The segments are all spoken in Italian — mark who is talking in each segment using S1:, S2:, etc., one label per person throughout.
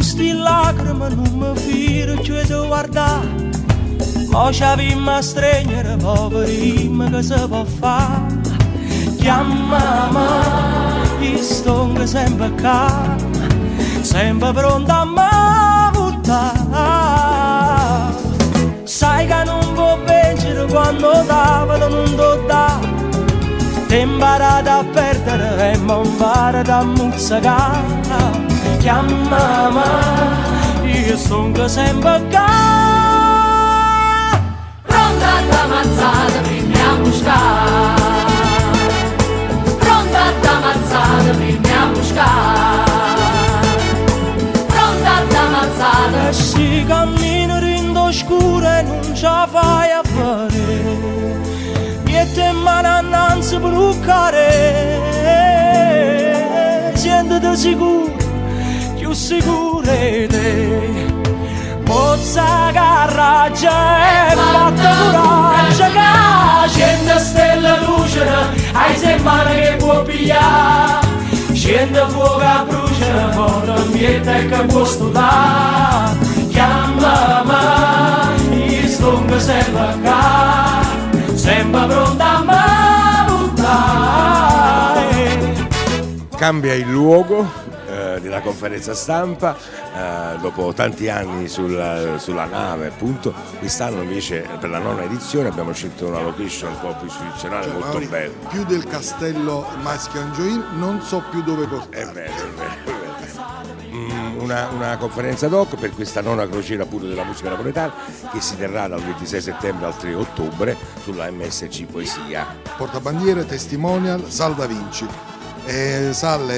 S1: sti lacrime non mi firo più di guardare. Mo ci avvimmo a stringere, poverino che si può fare. Chiamami, io sto sempre qua, sempre pronto a me buttare. Sai che non può vincere quando davano non do da. Ti imparate a perdere e non imparate a muzzicare. Chiamami, io sto sempre qua.
S2: Pronta da mazzata, primi a buscare. Pronta da mazzata, primi a buscare. Pronta da mazzata.
S1: E si cammina in oscuro e non ce la fai a fare. Miette in mano annanzi per bucare. Sentiti sicuro, più sicuro di te. Pozza carraggia e fatta coraggio che scende stella lucera, hai se mano che può pigliare. Scende fuoco a bruciare, fuori miete che può studiare. Chiamami, io sto sempre qua, sempre pronta a me buttare.
S3: Cambia il luogo della conferenza stampa, dopo tanti anni sulla nave, appunto. Quest'anno invece per la 9ª edizione abbiamo scelto una location un po' più istituzionale, molto bella.
S4: Più del castello Maschio Angioin non so più dove portare.
S3: È vero, è vero. Una conferenza doc per questa 9ª crociera pure della musica napoletana che si terrà dal 26 settembre al 3 ottobre sulla MSC Poesia.
S4: Portabandiere, testimonial, Sal Da Vinci. Sal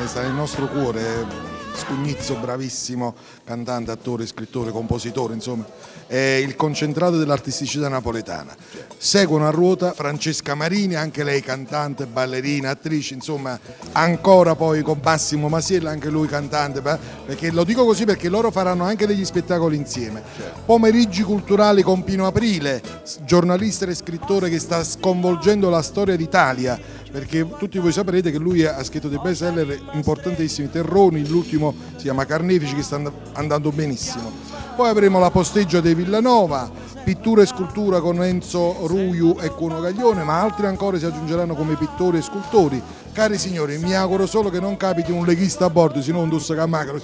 S4: sta nel nostro cuore, Scugnizzo, bravissimo cantante, attore, scrittore, compositore, insomma, è il concentrato dell'artisticità napoletana. Seguono a ruota Francesca Marini, anche lei cantante, ballerina, attrice, insomma, ancora poi con Massimo Masiella, anche lui cantante, perché lo dico così perché loro faranno anche degli spettacoli insieme. Pomeriggi culturali con Pino Aprile, giornalista e scrittore che sta sconvolgendo la storia d'Italia, perché tutti voi saprete che lui ha scritto dei best seller importantissimi, Terroni, l'ultimo si chiama Carnefici, che sta andando benissimo. Poi avremo la posteggia dei Villanova, pittura e scultura con Enzo Ruiu e Cuno Gaglione, ma altri ancora si aggiungeranno come pittori e scultori. Cari signori, mi auguro solo che non capiti un leghista a bordo, se no un dosso camacro.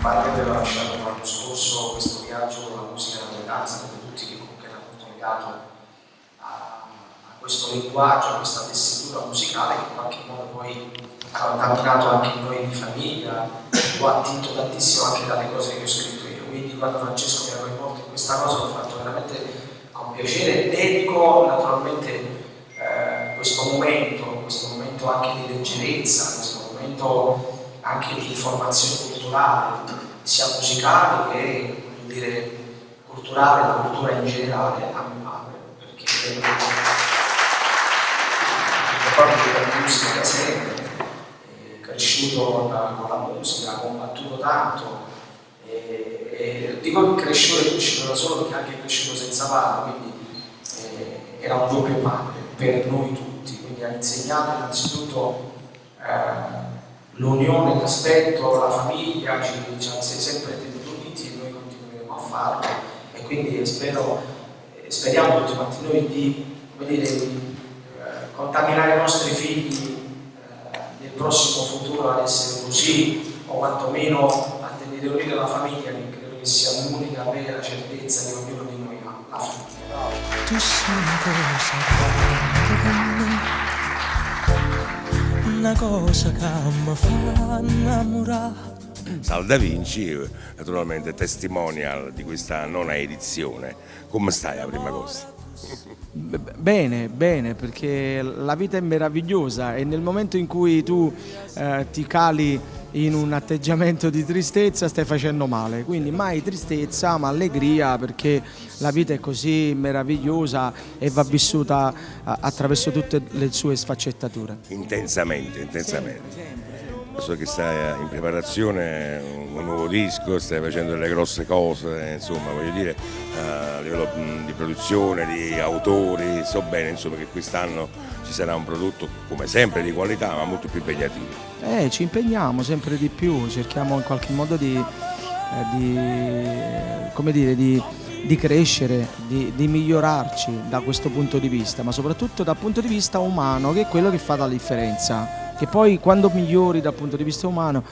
S5: Parte aveva lasciato l'anno scorso questo viaggio con la musica napoletana, sapete tutti che comunque era molto legato a questo linguaggio, a questa tessitura musicale che in qualche modo poi ha contaminato anche noi di famiglia, ho attinto tantissimo anche dalle cose che ho scritto io, quindi quando Francesco mi ha coinvolto in questa cosa l'ho fatto veramente con piacere. Dedico naturalmente questo momento anche di leggerezza, questo momento anche di informazione culturale, sia musicale che, voglio dire, culturale, la cultura in generale, a mio padre, perché proprio la musica da sempre, è cresciuto con la musica, ha combattuto tanto, e dico che cresciuto da solo perché anche cresciuto senza padre, quindi era un doppio padre per noi tutti, quindi ha insegnato innanzitutto l'unione, l'aspetto, la famiglia, ci ha sempre tenuto uniti e noi continueremo a farlo, e quindi speriamo tutti quanti noi di, come dire, contaminare i nostri figli nel prossimo futuro ad essere così, o quantomeno a tenere unita la famiglia, che credo che sia l'unica vera certezza che ognuno di noi ha, la famiglia.
S1: Tu sei una cosa che mi fa innamorare.
S3: Sal Da Vinci, naturalmente testimonial di questa 9ª edizione. Come stai la prima cosa?
S6: Bene, bene, perché la vita è meravigliosa e nel momento in cui tu ti cali in un atteggiamento di tristezza stai facendo male, quindi mai tristezza ma allegria, perché la vita è così meravigliosa e va vissuta attraverso tutte le sue sfaccettature.
S3: Intensamente. So che stai in preparazione un nuovo disco, stai facendo delle grosse cose, insomma, voglio dire, a livello di produzione, di autori, so bene insomma che quest'anno ci sarà un prodotto come sempre di qualità ma molto più impegnativo.
S6: Ci impegniamo sempre di più, cerchiamo in qualche modo di crescere, di migliorarci da questo punto di vista, ma soprattutto dal punto di vista umano, che è quello che fa la differenza. Che poi quando migliori dal punto di vista umano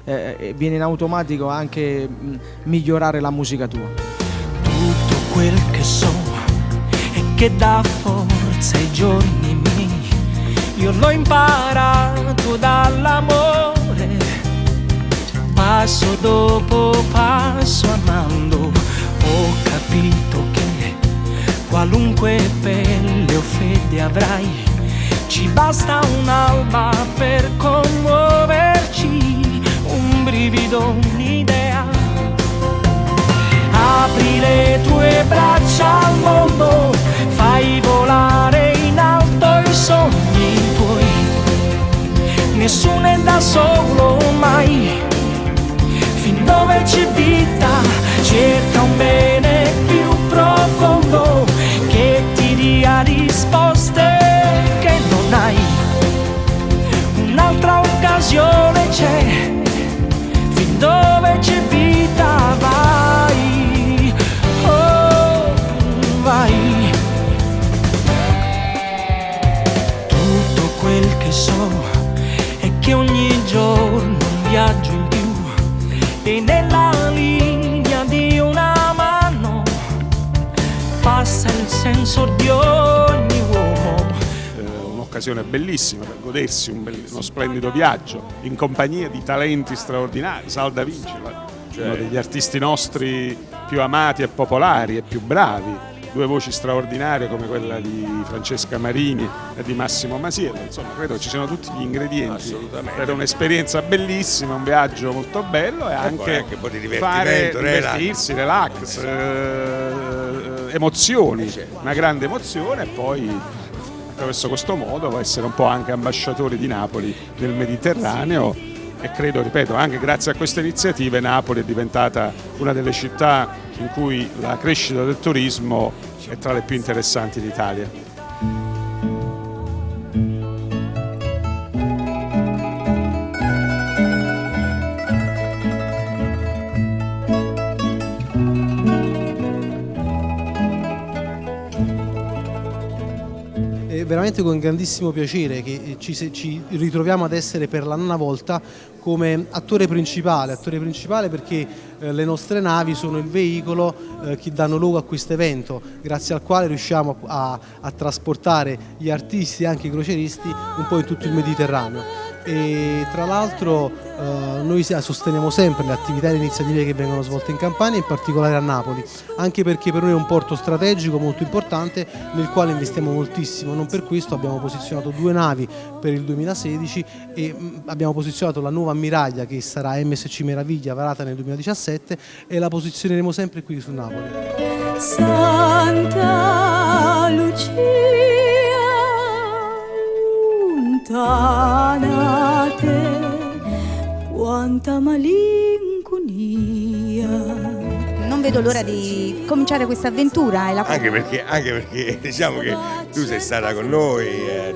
S6: viene in automatico anche migliorare la musica tua.
S1: Tutto quel che so e che dà forza ai giorni miei, io l'ho imparato dall'amore, passo dopo passo amando, ho capito che qualunque pelle o fede avrai, ci basta un'alba per commuoverci, un brivido, un'idea. Apri le tue braccia al mondo, fai volare in alto i sogni tuoi. Nessuno è da solo mai, fin dove c'è vita, cerca un bene più profondo che ti dia risposte che non hai. Un'altra occasione c'è, fin dove c'è vita vai, oh vai. Tutto quel che so è che ogni giorno un viaggio in più e nella linea di una mano passa il senso di ogni uomo.
S7: Un'occasione bellissima per godersi uno splendido viaggio in compagnia di talenti straordinari. Sal da Vinci, uno degli artisti nostri più amati e popolari e più bravi, due voci straordinarie come quella di Francesca Marini e di Massimo Masiello. Insomma, credo ci siano tutti gli ingredienti per un'esperienza bellissima, un viaggio molto bello e anche
S3: un po' di
S7: divertirsi, relax, emozioni, una grande emozione, e poi attraverso questo modo può essere un po' anche ambasciatori di Napoli nel Mediterraneo. E credo, ripeto, anche grazie a queste iniziative Napoli è diventata una delle città in cui la crescita del turismo è tra le più interessanti d'Italia.
S8: È veramente con grandissimo piacere che ci ritroviamo ad essere per la nona volta come attore principale perché le nostre navi sono il veicolo che danno luogo a questo evento, grazie al quale riusciamo a trasportare gli artisti e anche i crocieristi un po' in tutto il Mediterraneo. E tra l'altro noi sosteniamo sempre le attività e le iniziative che vengono svolte in Campania, in particolare a Napoli, anche perché per noi è un porto strategico molto importante nel quale investiamo moltissimo. Non per questo abbiamo posizionato 2 navi per il 2016 e abbiamo posizionato la nuova ammiraglia, che sarà MSC Meraviglia, varata nel 2017, e la posizioneremo sempre qui su Napoli.
S2: Santa Lucia, lontana te, quanta malinconia.
S9: Non vedo l'ora di cominciare questa avventura.
S3: Anche perché diciamo che tu sei stata con noi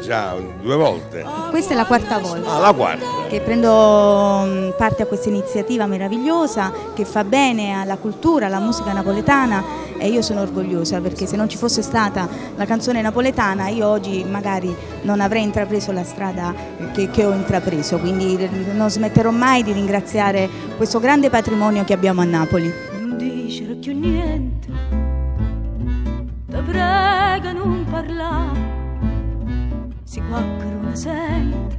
S3: già 2 volte.
S9: Questa è la 4ª volta.
S3: Ah, la 4ª.
S9: Che prendo parte a questa iniziativa meravigliosa che fa bene alla cultura, alla musica napoletana, e io sono orgogliosa, perché se non ci fosse stata la canzone napoletana io oggi magari non avrei intrapreso la strada che ho intrapreso, quindi non smetterò mai di ringraziare questo grande patrimonio che abbiamo a Napoli.
S2: Non dice più niente, ti prego non parlare, si quaccaro una sente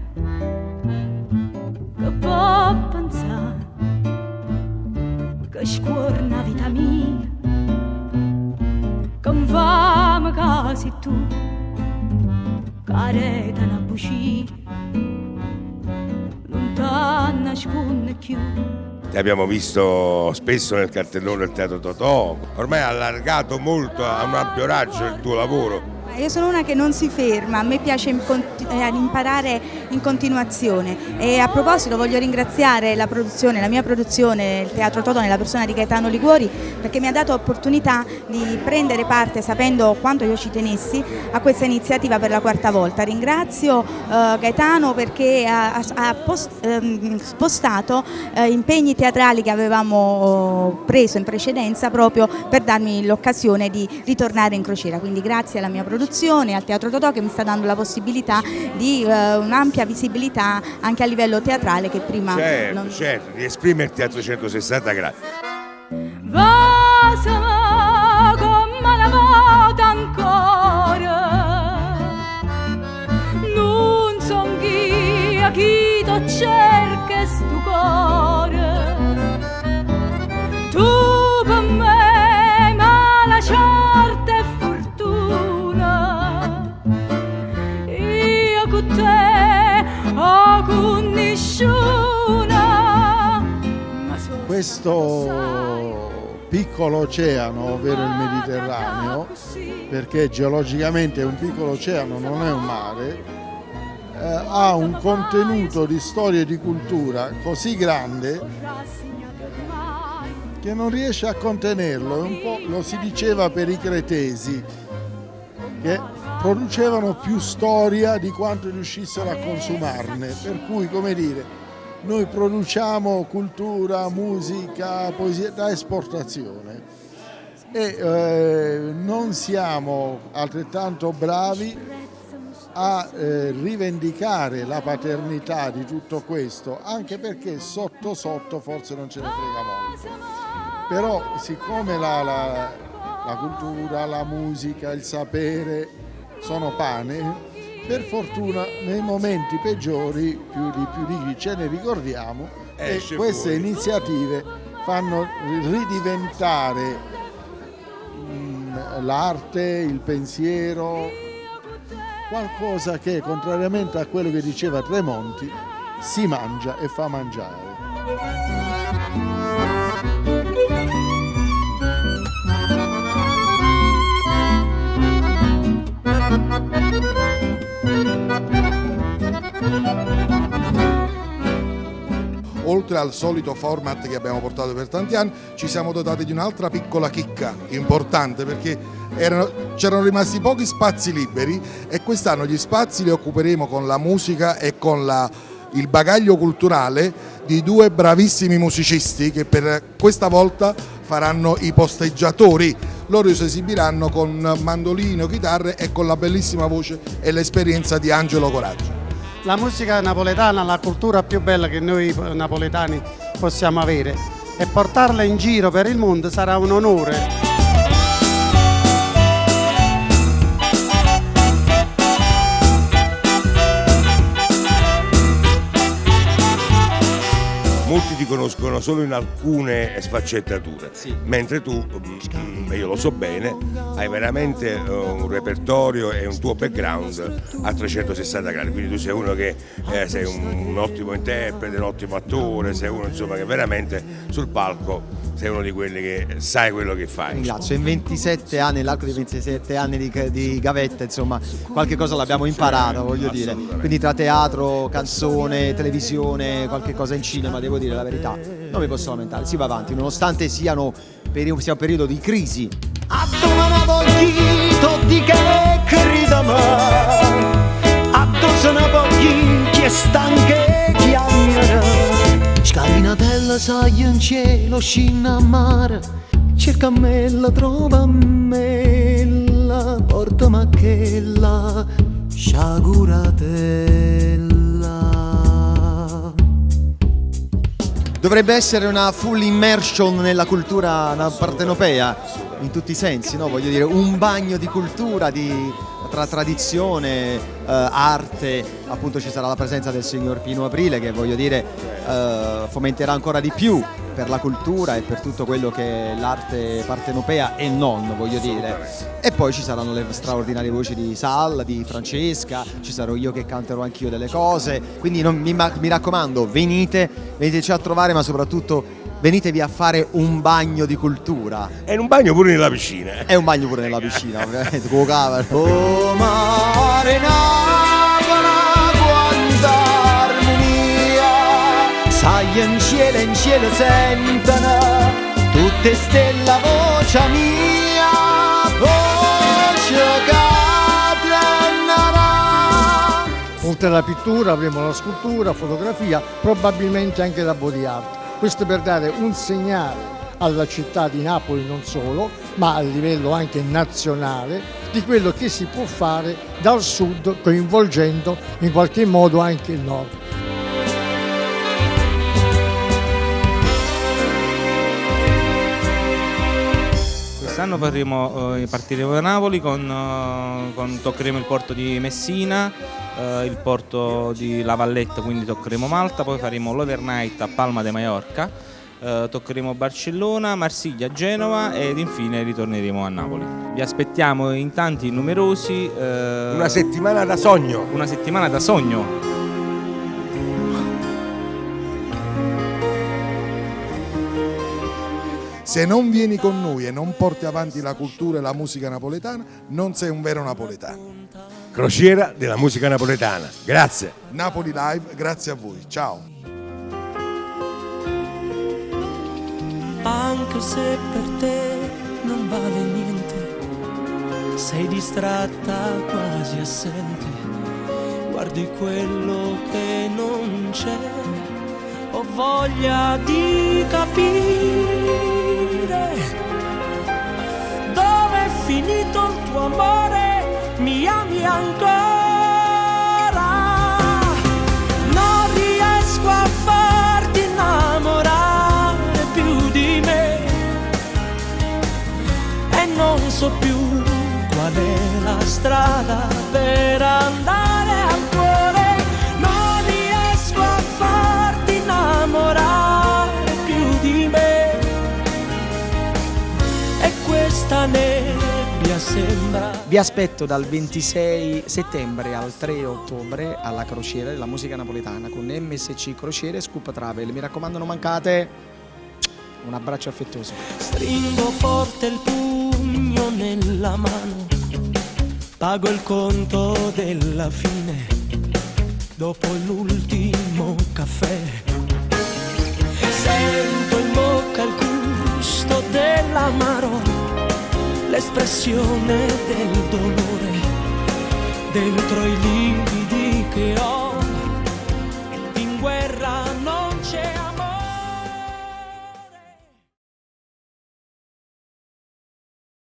S2: che può pensare che scuorna vita mia, che infame che sei tu, careta una buccia lontana.
S3: Ti abbiamo visto spesso nel cartellone del Teatro Totò, ormai ha allargato molto, ha un ampio raggio il tuo lavoro.
S9: Io sono una che non si ferma, a me piace imparare in continuazione e a proposito voglio ringraziare la mia produzione, il Teatro Totò nella persona di Gaetano Liguori, perché mi ha dato l'opportunità di prendere parte, sapendo quanto io ci tenessi, a questa iniziativa per la 4ª volta. Ringrazio Gaetano perché ha spostato impegni teatrali che avevamo preso in precedenza proprio per darmi l'occasione di ritornare in crociera, quindi grazie alla mia produzione, al Teatro Totò, che mi sta dando la possibilità di un'ampia visibilità anche a livello teatrale che prima non...
S3: Certo, di esprimerti a 360 gradi.
S2: Vasama come una volta ancora, non son chi to cerca stu cuore, tu per me ma la sorte e fortuna, io con te o con nessuna.
S10: Questo piccolo oceano, ovvero il Mediterraneo, perché geologicamente è un piccolo oceano, non è un mare, ha un contenuto di storia e di cultura così grande che non riesce a contenerlo. Un po' lo si diceva per i cretesi, che producevano più storia di quanto riuscissero a consumarne, per cui, come dire, noi produciamo cultura, musica, poesia da esportazione e non siamo altrettanto bravi a rivendicare la paternità di tutto questo, anche perché sotto sotto forse non ce ne frega molto. Però siccome la cultura, la musica, il sapere sono pane, per fortuna nei momenti peggiori più di chi ce ne ricordiamo, e queste iniziative fanno ridiventare l'arte, il pensiero, qualcosa che, contrariamente a quello che diceva Tremonti, si mangia e fa mangiare.
S4: Oltre al solito format che abbiamo portato per tanti anni, ci siamo dotati di un'altra piccola chicca importante, perché c'erano rimasti pochi spazi liberi e quest'anno gli spazi li occuperemo con la musica e con il bagaglio culturale di due bravissimi musicisti che per questa volta faranno i posteggiatori. Loro si esibiranno con mandolino, chitarre e con la bellissima voce e l'esperienza di Angelo Coraggio.
S11: La musica napoletana è la cultura più bella che noi napoletani possiamo avere, e portarla in giro per il mondo sarà un onore.
S3: Molti ti conoscono solo in alcune sfaccettature, mentre tu, io lo so bene, hai veramente un repertorio e un tuo background a 360 gradi, quindi tu sei uno che sei un ottimo interprete, un ottimo attore, sei uno insomma che veramente sul palco sei uno di quelli che sai quello che fai.
S12: Ringrazio, in 27 anni, nell'arco di 27 anni di gavetta, insomma, qualche cosa l'abbiamo imparato, voglio dire. Quindi tra teatro, canzone, televisione, qualche cosa in cinema, devo dire la verità, non mi posso lamentare, si va avanti, nonostante sia un periodo di crisi.
S1: A domani voglio di che credamo, a dozzina voglio che stanche chiamano. Scalinatella sai in cielo, scina a mare, cerca me la trova me, la porta ma che la sciaguratella.
S12: Dovrebbe essere una full immersion nella cultura partenopea, in tutti i sensi, no? Voglio dire, un bagno di cultura, tra tradizione, arte, appunto ci sarà la presenza del signor Pino Aprile che, voglio dire, fomenterà ancora di più per la cultura e per tutto quello che è l'arte partenopea e non, voglio dire. E poi ci saranno le straordinarie voci di Sal, di Francesca, ci sarò io che canterò anch'io delle cose, quindi mi raccomando, veniteci a trovare, ma soprattutto venitevi a fare un bagno di cultura.
S3: E un bagno pure nella piscina.
S12: È un bagno pure nella piscina, ovviamente. Oh mare Napoli, quanta armonia, sai in cielo sentono tutte stelle voce mia, voce che tennerà.
S10: Oltre alla pittura avremo la scultura, fotografia, probabilmente anche la body art. Questo per dare un segnale alla città di Napoli non solo, ma a livello anche nazionale, di quello che si può fare dal sud, coinvolgendo in qualche modo anche il nord.
S13: Quest'anno partiremo da Napoli, toccheremo il porto di Messina, il porto di La Valletta, quindi toccheremo Malta, poi faremo l'overnight a Palma de Mallorca, toccheremo Barcellona, Marsiglia, Genova ed infine ritorneremo a Napoli. Vi aspettiamo in tanti, numerosi.
S3: Una settimana da sogno.
S13: Una settimana da sogno.
S4: Se non vieni con noi e non porti avanti la cultura e la musica napoletana, non sei un vero napoletano.
S3: Crociera della musica napoletana. Grazie.
S4: Napoli Live, grazie a voi. Ciao.
S1: Anche se per te non vale niente, sei distratta, quasi assente, guardi quello che non c'è, ho voglia di capire dove è finito il tuo amore, mi ami ancora, non riesco a farti innamorare più di me e non so più qual è la strada per andare al cuore, non riesco a farti innamorare più di me e questa nebbia sembra.
S6: Vi aspetto dal 26 settembre al 3 ottobre alla Crociera della musica napoletana con MSC Crociere e Scoop Travel. Mi raccomando, non mancate. Un abbraccio affettuoso.
S1: Stringo forte il pugno nella mano, pago il conto della fine, dopo l'ultimo caffè. Sento in bocca il gusto dell'amaro, l'espressione del dolore, dentro i lividi che ho, in guerra no.